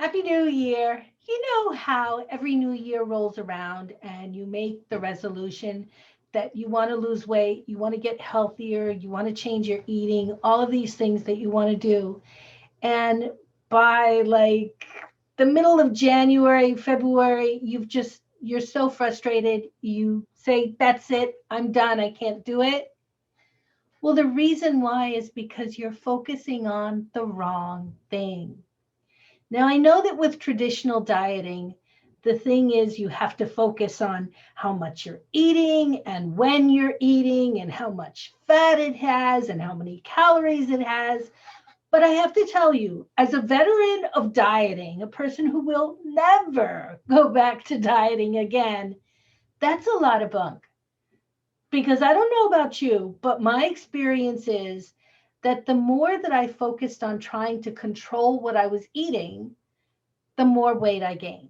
Happy New Year. You know how every new year rolls around and you make the resolution that you want to lose weight, you want to get healthier, you want to change your eating, all of these things that you want to do. And by like the middle of January, February, you're so frustrated. You say, that's it, I'm done, I can't do it. Well, the reason why is because you're focusing on the wrong thing. Now, I know that with traditional dieting, the thing is you have to focus on how much you're eating and when you're eating and how much fat it has and how many calories it has. But I have to tell you, as a veteran of dieting, a person who will never go back to dieting again, that's a lot of bunk. Because I don't know about you, but my experience is that the more that I focused on trying to control what I was eating, the more weight I gained.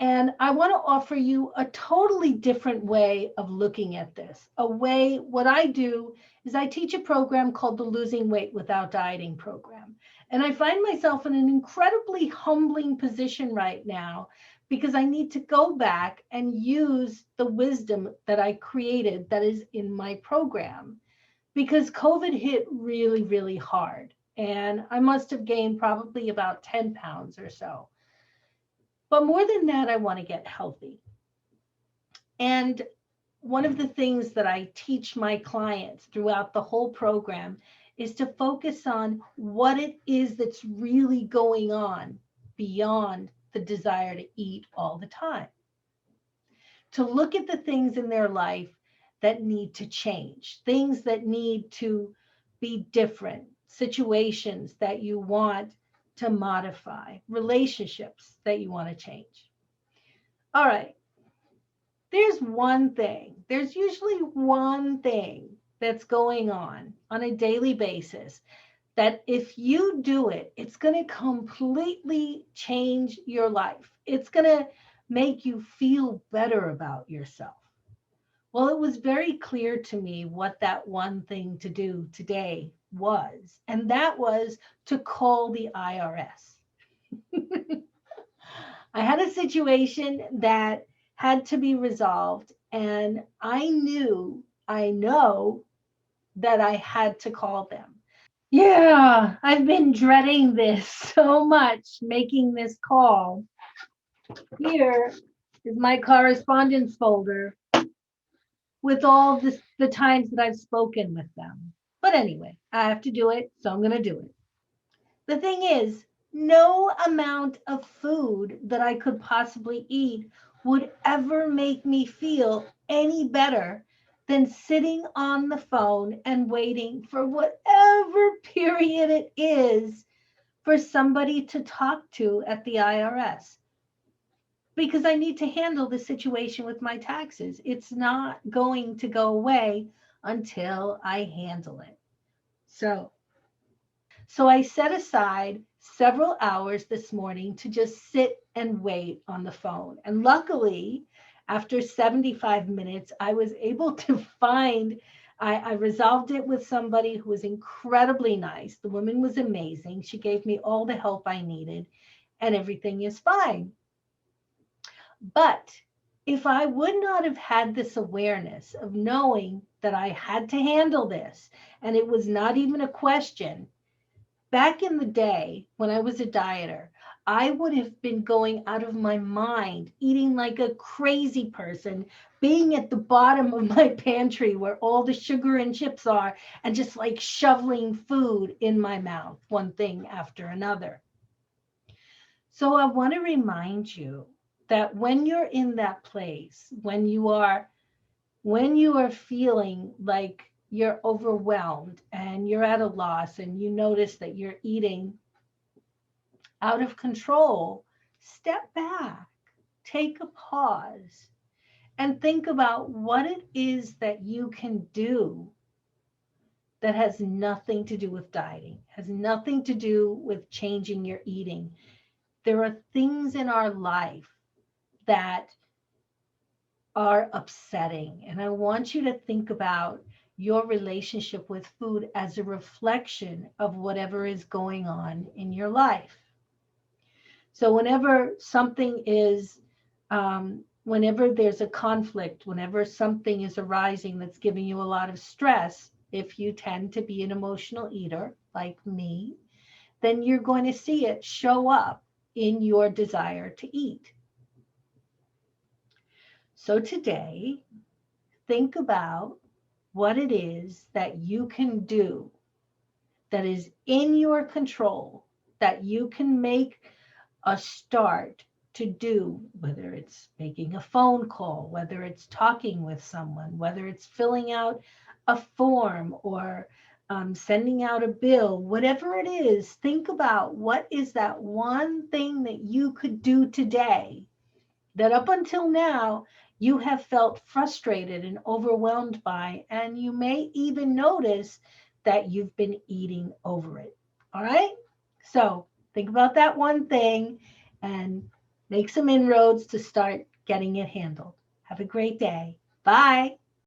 And I want to offer you a totally different way of looking at this. What I do is I teach a program called the Losing Weight Without Dieting program. And I find myself in an incredibly humbling position right now because I need to go back and use the wisdom that I created that is in my program because COVID hit really, really hard. And I must have gained probably about 10 pounds or so. But more than that, I want to get healthy. And one of the things that I teach my clients throughout the whole program is to focus on what it is that's really going on beyond the desire to eat all the time. To look at the things in their life that need to change, things that need to be different, situations that you want to modify, relationships that you want to change. All right, there's usually one thing that's going on a daily basis that if you do it, it's going to completely change your life. It's going to make you feel better about yourself. Well, it was very clear to me what that one thing to do today was, and that was to call the IRS. I had a situation that had to be resolved, and I know that I had to call them. Yeah, I've been dreading this so much, making this call. Here is my correspondence folder with all the times that I've spoken with them. But anyway, I have to do it, so I'm going to do it. The thing is, no amount of food that I could possibly eat would ever make me feel any better than sitting on the phone and waiting for whatever period it is for somebody to talk to at the IRS because I need to handle the situation with my taxes. It's not going to go away until I handle it. So, So I set aside several hours this morning to just sit and wait on the phone. And luckily, after 75 minutes, I was able to I resolved it with somebody who was incredibly nice. The woman was amazing. She gave me all the help I needed, and everything is fine. But if I would not have had this awareness of knowing that I had to handle this, and it was not even a question, back in the day when I was a dieter, I would have been going out of my mind, eating like a crazy person, being at the bottom of my pantry where all the sugar and chips are, and just like shoveling food in my mouth, one thing after another. So I want to remind you that when you're in that place, when you are feeling like you're overwhelmed and you're at a loss and you notice that you're eating out of control, step back, take a pause, and think about what it is that you can do that has nothing to do with dieting, has nothing to do with changing your eating. There are things in our life that are upsetting. And I want you to think about your relationship with food as a reflection of whatever is going on in your life. So whenever something is, whenever there's a conflict, whenever something is arising that's giving you a lot of stress, if you tend to be an emotional eater like me, then you're going to see it show up in your desire to eat. So today, think about what it is that you can do that is in your control, that you can make a start to do, whether it's making a phone call, whether it's talking with someone, whether it's filling out a form or sending out a bill, whatever it is, think about what is that one thing that you could do today that up until now you have felt frustrated and overwhelmed by, and you may even notice that you've been eating over it. All right? So think about that one thing and make some inroads to start getting it handled. Have a great day. Bye.